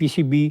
PCB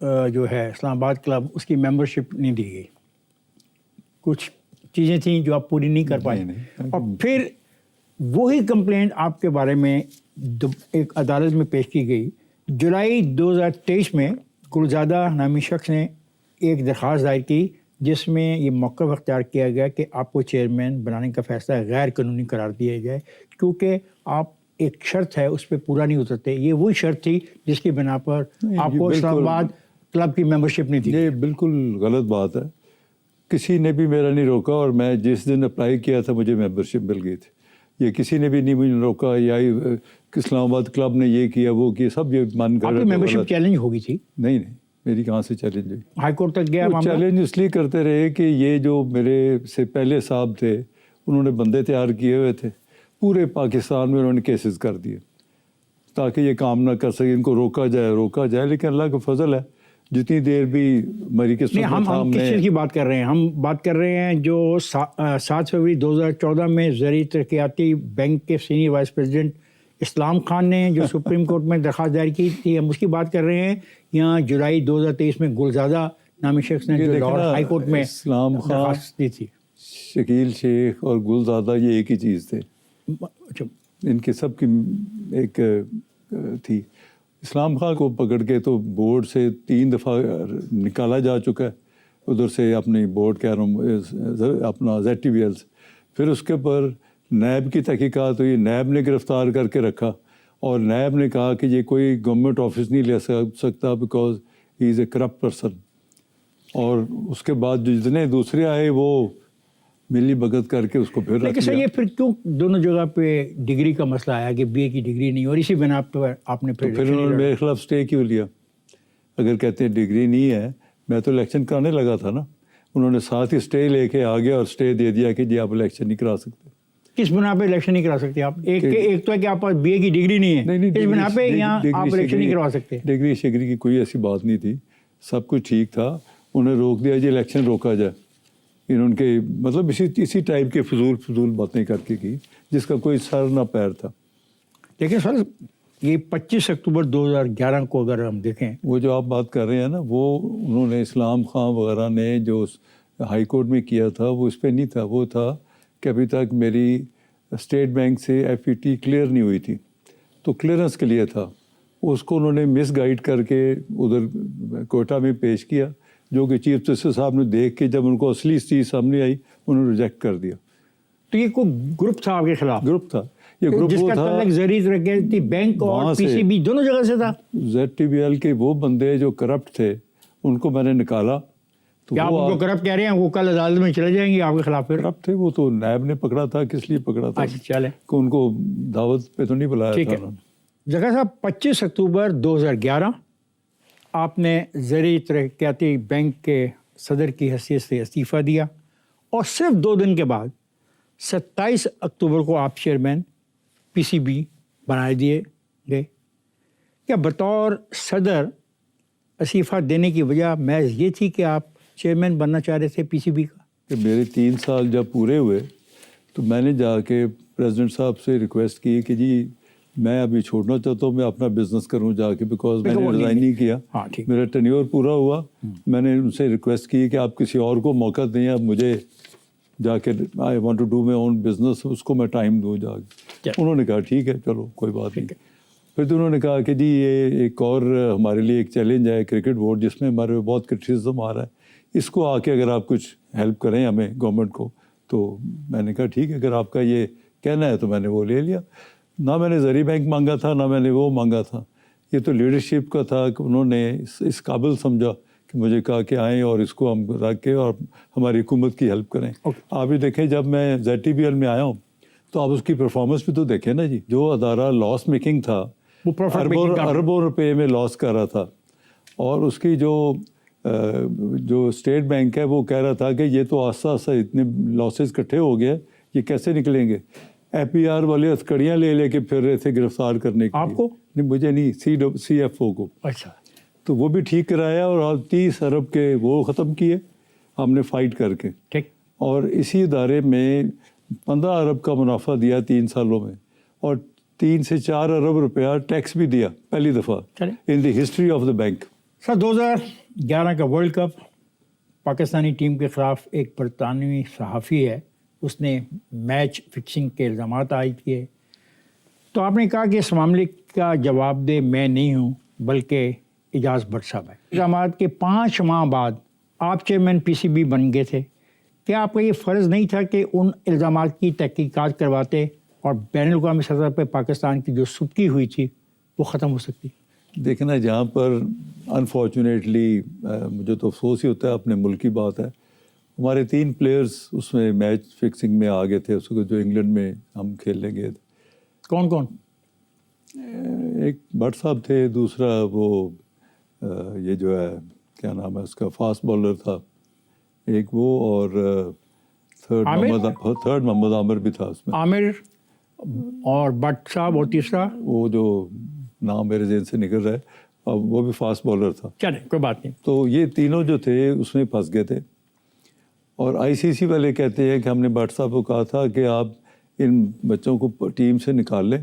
جو ہے اسلام آباد کلب اس کی ممبرشپ نہیں دی گئی, کچھ چیزیں تھیں جو آپ پوری نہیں کر پائے, اور پھر وہی کمپلینٹ آپ کے بارے میں ایک عدالت میں پیش کی گئی. جولائی 2023 میں گلزادہ نامی شخص نے ایک درخواست دائر کی جس میں یہ موقف اختیار کیا گیا کہ آپ کو چیئرمین بنانے کا فیصلہ غیر قانونی قرار دیا جائے, کیونکہ آپ ایک شرط ہے اس پہ پورا نہیں اترتے. یہ وہی شرط تھی جس کی بنا پر آپ کو اسلام آباد کلب کی ممبرشپ نہیں تھی. یہ بالکل غلط بات ہے. کسی نے بھی میرا نہیں روکا, اور میں جس دن اپلائی کیا تھا مجھے ممبرشپ مل گئی تھی. یہ کسی نے بھی نہیں مجھے روکا, یا اسلام آباد کلب نے یہ کیا وہ کیا, سب یہ مان کر. آپ کی ممبرشپ چیلنج ہو گئی تھی؟ نہیں, میری کہاں سے چیلنج ہوئی. ہائی کورٹ تک گیا معاملہ. چیلنج اس لیے کرتے رہے کہ یہ جو میرے سے پہلے صاحب تھے انہوں نے بندے تیار کیے ہوئے تھے, پورے پاکستان میں انہوں نے کیسز کر دیے تاکہ یہ کام نہ کر سکے, ان کو روکا جائے. لیکن اللہ کا فضل ہے, جتنی دیر بھی میری قسمت میں تھا. ہم کس چیز کی بات کر رہے ہیں؟ ہم بات کر رہے ہیں جو 7 فروری 2014 میں زرعی ترقیاتی بینک کے senior vice president Islam Khan نے جو سپریم کورٹ میں درخواست دائر کی تھی, ہم اس کی بات کر رہے ہیں. یہاں جولائی 2023 میں گلزادہ نامی شخص نے جو لاہور ہائی کورٹ میں اسلام خان درخواست دی تھی. شکیل شیخ اور گلزادہ یہ ایک ہی چیز تھے, ان کے سب کی ایک تھی. اسلام خان کو پکڑ کے تو بورڈ سے 3 دفعہ نکالا جا چکا ہے, ادھر سے اپنی بورڈ کہہ رہا ہوں اپنا ZTBL سے. پھر اس کے پر نیب کی تحقیقات ہوئی, نیب نے گرفتار کر کے رکھا, اور نیب نے کہا کہ یہ کوئی گورنمنٹ آفس نہیں لے سکتا because he is a corrupt person. اور اس کے بعد جو جتنے دوسرے آئے وہ ملی بھگت کر کے اس کو پھر. لیکن سر یہ پھر کیوں دونوں جگہ پہ ڈگری کا مسئلہ آیا کہ BA کی ڈگری نہیں, اور اسی بنا پر آپ نے پھر انہوں نے میرے خلاف اسٹے کیوں لیا؟ اگر کہتے ہیں ڈگری نہیں ہے, میں تو الیکشن کرانے لگا تھا نا. انہوں نے ساتھ ہی اسٹے لے کے آ گیا اور اسٹے دے دیا کہ جی آپ الیکشن نہیں کرا سکتے. کس بنا پہ الیکشن نہیں کرا سکتے آپ؟ ایک تو ہے کہ آپ پاس BA کی ڈگری نہیں ہے, اس بنا پہ یہاں آپ الیکشن نہیں کروا سکتے. ڈگری شگری کی کوئی ایسی بات نہیں تھی, سب کچھ ٹھیک تھا. انہیں روک دیا جی الیکشن روکا جائے. ان کے مطلب اسی ٹائپ کے فضول باتیں کر کے کی جس کا کوئی سر نہ پیر تھا. لیکن سر یہ 25 اکتوبر 2011 کو اگر ہم دیکھیں, وہ جو آپ بات کر رہے ہیں نا, وہ انہوں نے اسلام خان وغیرہ نے جو ہائی کورٹ میں کیا تھا وہ اس پہ نہیں تھا. وہ تھا کہ ابھی تک میری اسٹیٹ بینک سے FET کلیئر نہیں ہوئی تھی, تو کلیئرنس کے لیے تھا. اس کو انہوں نے مس گائیڈ کر کے ادھر کوئٹہ میں پیش کیا, جو کہ چیف جسٹس صاحب نے دیکھ کے جب ان کو اصلی چیز سامنے آئی انہوں نے ریجیکٹ کر دیا. تو یہ کوئی گروپ تھا آپ کے خلاف؟ گروپ تھا, یہ گروپ جس وہ کا تھا تعلق زرعی ترقیاتی بینک اور PCB دونوں جگہ سے تھا. ZTBL کے وہ بندے جو کرپٹ تھے ان کو میں نے نکالا. تو کیا آپ ان کو کرپٹ کہہ رہے ہیں؟ وہ کل عدالت میں چلے جائیں گے آپ کے خلاف. پھر کرپٹ تھے وہ تو نیب نے پکڑا تھا. کس لیے پکڑا تھا؟ اچھا چلے, کہ ان کو دعوت پہ تو نہیں بلایا تھا. جگہ صاحب 25 اکتوبر 2011 آپ نے زرعی ترقیاتی بینک کے صدر کی حیثیت سے استعفیٰ دیا, اور صرف 2 دن کے بعد 27 اکتوبر کو آپ چیئرمین PCB بنائے دیے گئے. کیا بطور صدر استعفیٰ دینے کی وجہ محض یہ تھی کہ آپ چیئرمین بننا چاہ رہے تھے PCB کا؟ کہ میرے 3 سال جب پورے ہوئے تو میں نے جا کے پریزیڈنٹ صاحب سے ریکویسٹ کی کہ جی میں ابھی چھوڑنا چاہتا ہوں, میں اپنا بزنس کروں جا کے, بیکاز میں نے ریزائن نہیں کیا. میرا ٹینیور پورا ہوا. میں نے ان سے ریکویسٹ کی کہ آپ کسی اور کو موقع دیں, اب مجھے جا کے I want to do my own business, اس کو میں ٹائم دوں جا کے. انہوں نے کہا ٹھیک ہے چلو کوئی بات نہیں. پھر تو انہوں نے کہا کہ جی یہ ایک اور ہمارے لیے ایک چیلنج ہے کرکٹ بورڈ, جس میں ہمارے بہت کرٹیسزم آ رہا ہے, اس کو آ کے اگر آپ کچھ ہیلپ کریں ہمیں گورنمنٹ کو. تو میں نے کہا ٹھیک ہے, اگر آپ کا یہ کہنا ہے تو میں نے وہ لے لیا. نہ میں نے زرعی بینک مانگا تھا نہ میں نے وہ مانگا تھا. یہ تو لیڈرشپ کا تھا کہ انہوں نے اس قابل سمجھا کہ مجھے کہا کہ آئیں اور اس کو ہم رکھ کے اور ہماری حکومت کی ہیلپ کریں. آپ یہ دیکھیں جب میں ZTBL میں آیا ہوں تو آپ اس کی پرفارمنس بھی تو دیکھیں نا جی. جو ادارہ لاس میکنگ تھا, اربوں روپے میں لاس کر رہا تھا, اور اس کی جو اسٹیٹ بینک ہے وہ کہہ رہا تھا کہ یہ تو آہستہ آہستہ اتنے لاسز اکٹھے ہو گئے, یہ کیسے نکلیں گے. FPR والے ہتھکڑیاں لے کے پھر رہے تھے گرفتار کرنے کے. آپ کو نہیں, مجھے نہیں, CFO کو. اچھا. تو وہ بھی ٹھیک کرایا اور 30 ارب کے وہ ختم کیے ہم نے فائٹ کر کے. ٹھیک. اور اسی ادارے میں 15 ارب کا منافع دیا 3 سالوں میں, اور 3 سے 4 ارب روپیہ ٹیکس بھی دیا پہلی دفعہ ان the history of the bank. سر 2011 کا ورلڈ کپ پاکستانی ٹیم کے خلاف ایک برطانوی صحافی ہے، اس نے میچ فکسنگ کے الزامات عائد کیے، تو آپ نے کہا کہ اس معاملے کا جواب دہ میں نہیں ہوں بلکہ اجاز بٹ صاحب ہے۔ الزامات کے 5 ماہ بعد آپ چیئرمین پی سی بی بن گئے تھے، کیا آپ کا یہ فرض نہیں تھا کہ ان الزامات کی تحقیقات کرواتے اور بین الاقوامی سطح پہ پاکستان کی جو سبکی ہوئی تھی وہ ختم ہو سکتی؟ دیکھنا جہاں پر انفارچونیٹلی مجھے تو افسوس ہی ہوتا ہے، اپنے ملک کی بات ہے، ہمارے 3 پلیئرز اس میں میچ فکسنگ میں آ گئے تھے، اس کو جو انگلینڈ میں ہم کھیلنے گئے تھے۔ کون کون؟ ایک بٹ صاحب تھے، دوسرا وہ یہ جو ہے کیا نام ہے اس کا فاسٹ بالر تھا ایک وہ، اور تھرڈ محمد عامر بھی تھا اس میں، عامر اور بٹ صاحب، اور تیسرا وہ جو نام میرے ذہن سے نکل رہا ہے، اب وہ بھی فاسٹ بالر تھا۔ چلے کوئی بات نہیں۔ تو یہ تینوں جو تھے اس میں پھنس گئے تھے، اور آئی سی سی والے کہتے ہیں کہ ہم نے بٹ صاحب کو کہا تھا کہ آپ ان بچوں کو ٹیم سے نکال لیں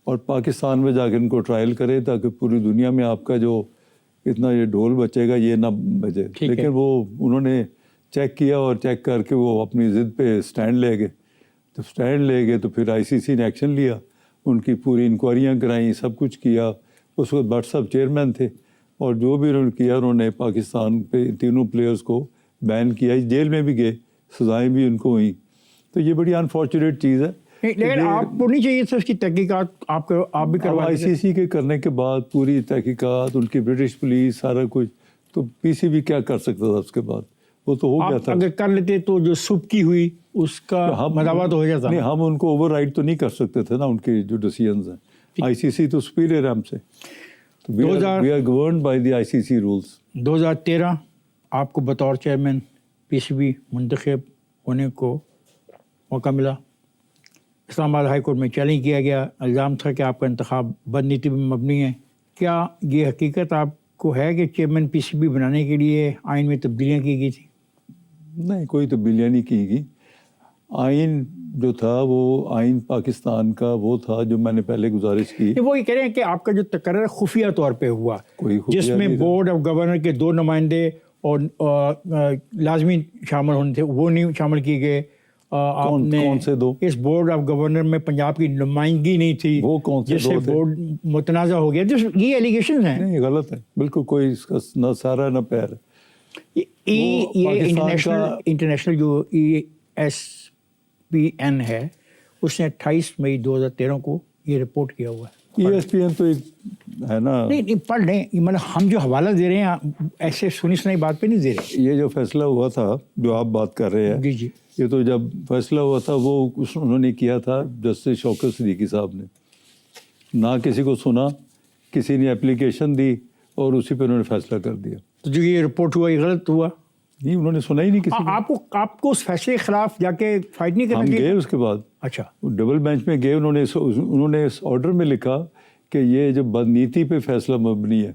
اور پاکستان میں جا کے ان کو ٹرائل کریں تاکہ پوری دنیا میں آپ کا جو اتنا یہ ڈھول بچے گا یہ نہ بجے۔ لیکن وہ انہوں نے چیک کیا اور چیک کر کے وہ اپنی ضد پہ سٹینڈ لے گئے، تو سٹینڈ لے گئے تو پھر آئی سی سی نے ایکشن لیا، ان کی پوری انکوائریاں کرائیں، سب کچھ کیا۔ اس وقت بٹ صاحب چیئرمین تھے، اور جو بھی انہوں نے کیا انہوں نے پاکستان پہ تینوں پلیئرز کو بین کیا، جیل میں بھی گئے، سزائیں بھی ان کو ہوئیں۔ تو یہ بڑی انفارچونیٹ چیز ہے، لیکن آپ کو نہیں چاہیے تھا اس کی تحقیقات آپ بھی کروا آئی سی سی کے کرنے کے بعد پوری تحقیقات، ان کی برٹش پولیس سارا کچھ، تو پی سی بی کیا کر سکتا تھا اس کے بعد؟ وہ تو ہو گیا تھا۔ اگر کر لیتے تو جو سبکی ہوئی اس کا مداوع تو ہو جاتا۔ نہیں، ہم ان کو اوور رائڈ تو نہیں کر سکتے تھے نا، ان کے جو ڈیسیژنز ہیں، آئی سی سی تو سپیریئر ہے ہم سے، we are governed by the I C C rules. 2013 آپ کو بطور چیئرمین پی سی بی منتخب ہونے کو موقع ملا، اسلام آباد ہائی کورٹ میں چیلنج کیا گیا، الزام تھا کہ آپ کا انتخاب بد نیتی پر مبنی ہے۔ کیا یہ حقیقت آپ کو ہے کہ چیئرمین پی سی بی بنانے کے لیے آئین میں تبدیلیاں کی گئی تھیں؟ نہیں، کوئی تبدیلیاں نہیں کی گئی۔ آئین جو تھا وہ آئین پاکستان کا وہ تھا جو میں نے پہلے گزارش کی۔ وہ یہ کہہ رہے ہیں کہ آپ کا جو تقرر خفیہ طور پہ ہوا، جس میں بورڈ آف گورنر کے 2 نمائندے اور لازمی شامل ہونے تھے وہ نہیں شامل کیے گئے۔ آپ نے کون سے 2؟ اس بورڈ آف گورنر میں پنجاب کی نمائندگی نہیں تھی، وہ کون سے 2 جس سے بورڈ متنازع ہو گیا۔ یہ ایلیگیشن ہیں، نہیں، غلط ہے بالکل، کوئی اس کا نہ سارا نہ پیر۔ یہ انٹرنیشنل جو ESPN ہے اس نے 28 مئی 2013 کو یہ رپورٹ کیا ہوا ہے۔ ESPN تو ایک ہے نا، نہیں پڑھ لیں، مطلب ہم جو حوالہ دے رہے ہیں ایسے سنی سنائی بات پہ نہیں دے رہے۔ یہ جو فیصلہ ہوا تھا جو آپ بات کر رہے ہیں، جی یہ تو جب فیصلہ ہوا تھا وہ انہوں نے کیا تھا جسٹس شوکت صدیقی صاحب نے، نہ کسی کو سنا، کسی نے اپلیکیشن دی اور اسی پہ انہوں نے فیصلہ کر دیا۔ تو جو یہ رپورٹ ہوا یہ غلط ہوا؟ نہیں، انہوں نے سنا ہی نہیں کسی نے۔ آپ کو اس فیصلے کے خلاف جا کے فائٹ نہیں کرنا ہم چاہیے؟ گئے اس کے بعد، اچھا، ڈبل بینچ میں گئے، انہوں نے اس آرڈر میں لکھا کہ یہ جو بد نیتی پہ فیصلہ مبنی ہے،